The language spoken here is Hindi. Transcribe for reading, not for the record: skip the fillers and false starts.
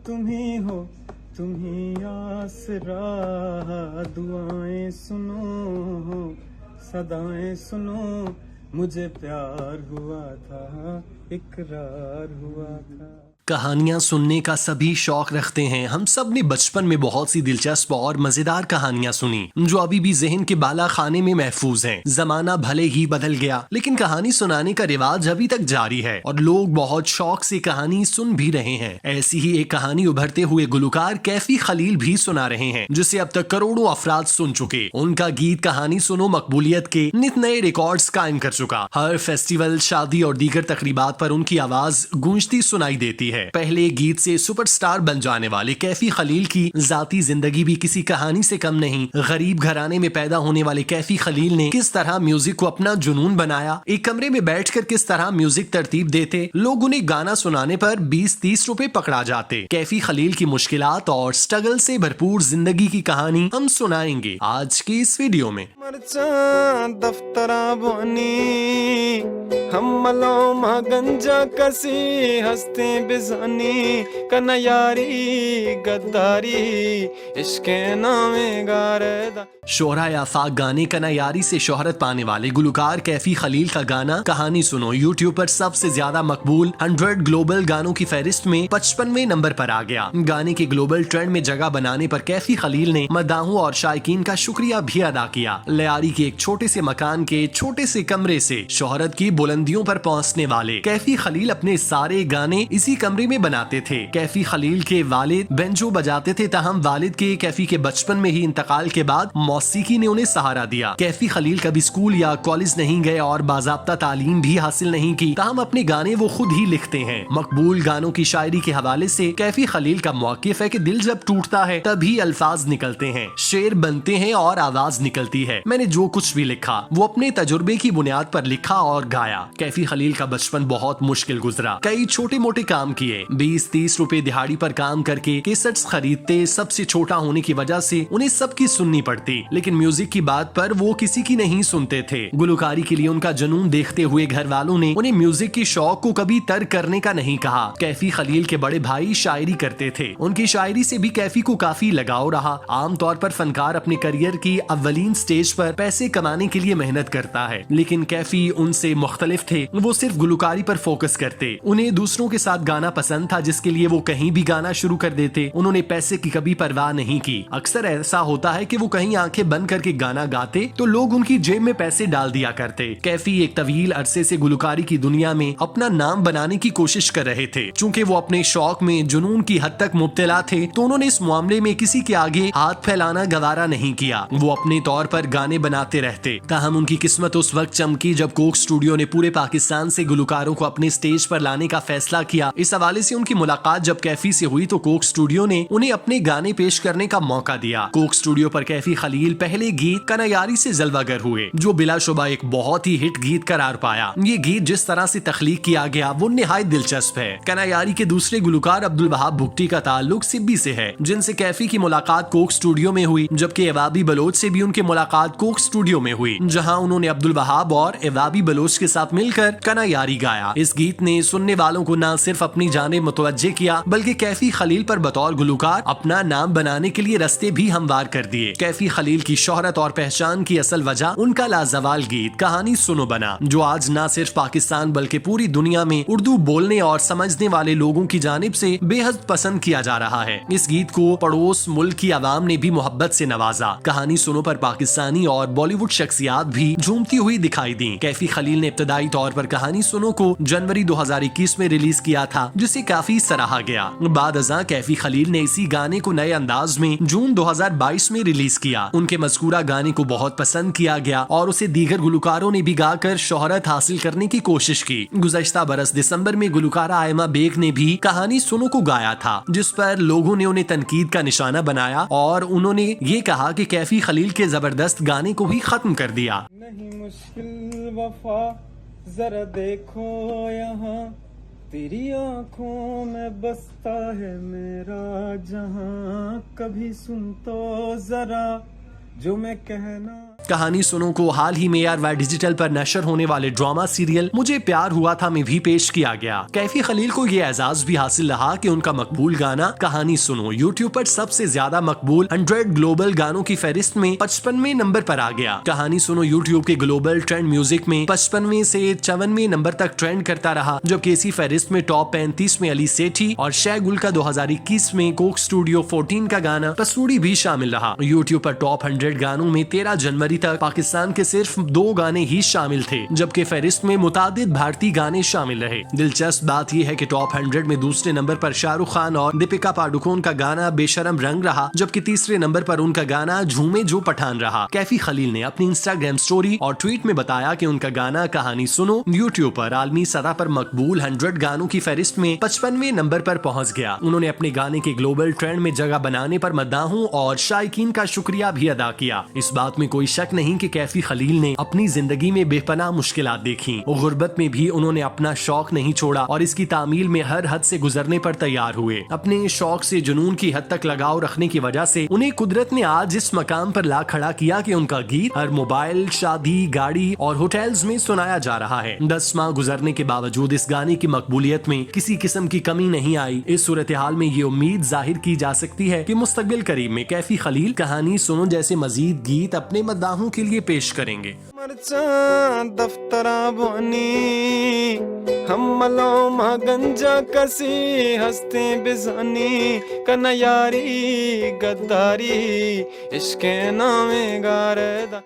तुम ही हो, तुम ही आसरा, दुआएं सुनो, सदाएं सुनो, मुझे प्यार हुआ था, इकरार हुआ था। कहानियां सुनने का सभी शौक रखते हैं। हम सब ने बचपन में बहुत सी दिलचस्प और मजेदार कहानियां सुनी जो अभी भी जहन के बाला खाने में महफूज हैं। जमाना भले ही बदल गया, लेकिन कहानी सुनाने का रिवाज अभी तक जारी है और लोग बहुत शौक से कहानी सुन भी रहे हैं। ऐसी ही एक कहानी उभरते हुए गुलकार कैफी खलील भी सुना रहे हैं, जिसे अब तक करोड़ों अफराद सुन चुके। उनका गीत कहानी सुनो मकबूलियत के नित नए रिकॉर्ड्स कायम कर चुका। हर फेस्टिवल, शादी और दीगर तकरीबात पर उनकी आवाज गूंजती सुनाई देती है। पहले गीत से सुपरस्टार बन जाने वाले कैफी खलील की जाती जिंदगी भी किसी कहानी से कम नहीं। गरीब घराने में पैदा होने वाले कैफी खलील ने किस तरह म्यूजिक को अपना जुनून बनाया, एक कमरे में बैठकर किस तरह म्यूजिक तरतीब देते, लोग उन्हें गाना सुनाने पर 20-30 रुपए पकड़ा जाते। कैफी खलील की मुश्किलात और स्ट्रगल से भरपूर जिंदगी की कहानी हम सुनाएंगे आज की इस वीडियो में। दफ्तरा बनी हम मलो गंजा कसी हस्ते बिजानी कन्यारी गद्दारी इश्के नामे गारदा। शोहरा आफाक गाने कन्यारी से शोहरत पाने वाले गुलकार कैफी खलील का गाना कहानी सुनो यूट्यूब पर सबसे ज्यादा मकबूल 100 ग्लोबल गानों की फहरिस्त में 55वें नंबर पर आ गया। गाने के ग्लोबल ट्रेंड में जगह बनाने पर कैफी खलील ने मदाहों और शायकीन का शुक्रिया भी अदा किया। लियारी के एक छोटे से मकान के छोटे से कमरे से शोहरत की बुलंदियों पर पहुंचने वाले कैफी खलील अपने सारे गाने इसी कमरे में बनाते थे। कैफी खलील के वालिद बेंजो बजाते थे, तहम वालिद के कैफी के बचपन में ही इंतकाल के बाद मौसीकी ने उन्हें सहारा दिया। कैफी खलील कभी स्कूल या कॉलेज नहीं गए और बाज़ाब्ता तालीम भी हासिल नहीं की, तहम अपने गाने वो खुद ही लिखते हैं। मकबूल गानों की शायरी के हवाले से कैफी खलील का मौक़िफ़ है कि दिल जब टूटता है तभी अल्फाज निकलते हैं, शेर बनते हैं और आवाज निकलती है। मैंने जो कुछ भी लिखा वो अपने तजुर्बे की बुनियाद पर लिखा और गाया। कैफी खलील का बचपन बहुत मुश्किल गुजरा। कई छोटे मोटे काम किए, 20-30 रुपए दिहाड़ी पर काम करके केसेट्स खरीदते। सबसे छोटा होने की वजह से उन्हें सबकी सुननी पड़ती, लेकिन म्यूजिक की बात पर वो किसी की नहीं सुनते थे। गुलकारी के लिए उनका जुनून देखते हुए घर वालों ने उन्हें म्यूजिक की शौक को कभी तर्क करने का नहीं कहा। कैफी खलील के बड़े भाई शायरी करते थे, उनकी शायरी से भी कैफी को काफी लगाव रहा। आमतौर पर फनकार अपने करियर की अव्वलीन स्टेज पर पैसे कमाने के लिए मेहनत करता है, लेकिन कैफी उनसे मुख्तलिफ थे। वो सिर्फ गुलकारी पर फोकस करते। उन्हें दूसरों के साथ गाना पसंद था, जिसके लिए वो कहीं भी गाना शुरू कर देते। उन्होंने पैसे की कभी परवाह नहीं की। अक्सर ऐसा होता है कि वो कहीं आंखें बंद करके गाना गाते तो लोग उनकी जेब में पैसे डाल दिया करते। कैफी एक तवील अरसे से गुलकारी की दुनिया में अपना नाम बनाने की कोशिश कर रहे थे। चूंकि वो अपने शौक में जुनून की हद तक मुब्तला थे, तो उन्होंने इस मामले में किसी के आगे हाथ फैलाना गवारा नहीं किया। वो अपने तौर पर गाने बनाते रहते। ताहम उनकी किस्मत उस वक्त चमकी जब कोक स्टूडियो ने पूरे पाकिस्तान से गुलकारों को अपने स्टेज पर लाने का फैसला किया। इस हवाले से उनकी मुलाकात जब कैफी से हुई तो कोक स्टूडियो ने उन्हें अपने गाने पेश करने का मौका दिया। कोक स्टूडियो पर कैफी खलील पहले गीत कन्यारी से जलवागर हुए, जो बिलाशुबा एक बहुत ही हिट गीत करार पाया। ये गीत जिस तरह से तख्लीक किया गया वो निहायत दिलचस्प है। कन्यारी के दूसरे गुलकार अब्दुल वहाब भुट्टी का ताल्लुक सिब्बी से है, जिनसे कैफी की मुलाकात कोक स्टूडियो में हुई, जबकि एवाबी बलोच से भी उनकी मुलाकात कोक स्टूडियो में हुई, जहां उन्होंने अब्दुल वहाब और एवाबी बलोच के साथ मिलकर कन्यारी गाया। इस गीत ने सुनने वालों को न सिर्फ अपनी जाने मुतवज्जे किया, बल्कि कैफी खलील पर बतौर गुलकार अपना नाम बनाने के लिए रास्ते भी हमवार कर दिए। कैफी खलील की शोहरत और पहचान की असल वजह उनका लाजवाल गीत कहानी सुनो बना, जो आज न सिर्फ पाकिस्तान बल्कि पूरी दुनिया में उर्दू बोलने और समझने वाले लोगों की जानिब से बेहद पसंद किया जा रहा है। इस गीत को पड़ोस मुल्क की आवाम ने भी मोहब्बत से नवाजा। कहानी सुनो पर पाकिस्तानी और बॉलीवुड शख्सियात भी झूमती हुई दिखाई दी। कैफी खलील ने इब्तदाई तौर पर कहानी सुनो को जनवरी 2021 में रिलीज किया था, जिसे काफी सराहा गया। बाद अज़ां कैफी खलील ने इसी गाने को नए अंदाज में जून 2022 में रिलीज किया। उनके मज़कूरा गाने को बहुत पसंद किया गया और उसे दीगर गुलकारों ने भी गाकर शोहरत हासिल करने की कोशिश की। गुज़श्ता बरस दिसंबर में गुलकारा आयमा बेग ने भी कहानी सुनो को गाया था, जिस पर लोगों ने उन्हें तनकीद का निशाना बनाया और उन्होंने ये कहा कि कैफी खलील के जबरदस्त गाने को भी खत्म कर दिया। नहीं मुश्किल वफा जरा देखो यहाँ, तेरी आँखों में बसता है मेरा जहां, कभी सुन तो जरा जो मैं कहना कहानी सुनो को हाल ही में ARY डिजिटल पर नशर होने वाले ड्रामा सीरियल मुझे प्यार हुआ था में भी पेश किया गया। कैफी खलील को ये एजाज भी हासिल रहा कि उनका मकबूल गाना कहानी सुनो यूट्यूब पर सबसे ज्यादा मकबूल 100 ग्लोबल गानों की फहरिस्त में 55वें नंबर पर आ गया। कहानी सुनो यूट्यूब के ग्लोबल ट्रेंड म्यूजिक में 55वें से 54वें नंबर तक ट्रेंड करता रहा, जबकि इसी फहरिस्त में टॉप 35 में अली सेठी और शहगुल का 2021 में कोक स्टूडियो 14 का गाना पसूड़ी भी शामिल रहा। यूट्यूब पर टॉप 100 गानों में 13 जनवरी तक पाकिस्तान के सिर्फ 2 गाने ही शामिल थे, जबकि फहरिस्त में मुतादिद भारतीय गाने शामिल रहे। दिलचस्प बात यह है कि टॉप 100 में दूसरे नंबर पर शाहरुख खान और दीपिका पादुकोण का गाना बेशरम रंग रहा, जबकि तीसरे नंबर पर उनका गाना झूमे जो पठान रहा। कैफी खलील ने अपनी इंस्टाग्राम स्टोरी और ट्वीट में बताया कि उनका गाना कहानी सुनो यूट्यूब पर आलमी सतह पर मकबूल 100 गानों की फहरिस्त में 55वें नंबर पर पहुंच गया। उन्होंने अपने गाने के ग्लोबल ट्रेंड में जगह बनाने पर मद्दाहों और शायकीन का शुक्रिया भी अदा किया। इस बात में कोई शक नहीं कि कैफी खलील ने अपनी जिंदगी में बेपनाह मुश्किलात देखी। गुर्बत में भी उन्होंने अपना शौक नहीं छोड़ा और इसकी तामील में हर हद से गुजरने पर तैयार हुए। अपने शौक से जुनून की हद तक लगाव रखने की वजह से उन्हें कुदरत ने आज इस मकाम पर ला खड़ा किया कि उनका गीत हर मोबाइल, शादी, गाड़ी और होटल्स में सुनाया जा रहा है। 10 माह गुजरने के बावजूद इस गाने की मकबूलियत में किसी किस्म की कमी नहीं आई। इस सूरत हाल में ये उम्मीद जाहिर की जा सकती है कि मुस्तकबिल करीब में कैफी खलील कहानी सुनो जैसे मजीद गीत अपने मद्दाहों के लिए पेश करेंगे। मरचा दफ्तरा बोनी हम मलोम गंजा कसी हंसते बिजानी कना यारी गद्दारी इश्के नामे गारदा।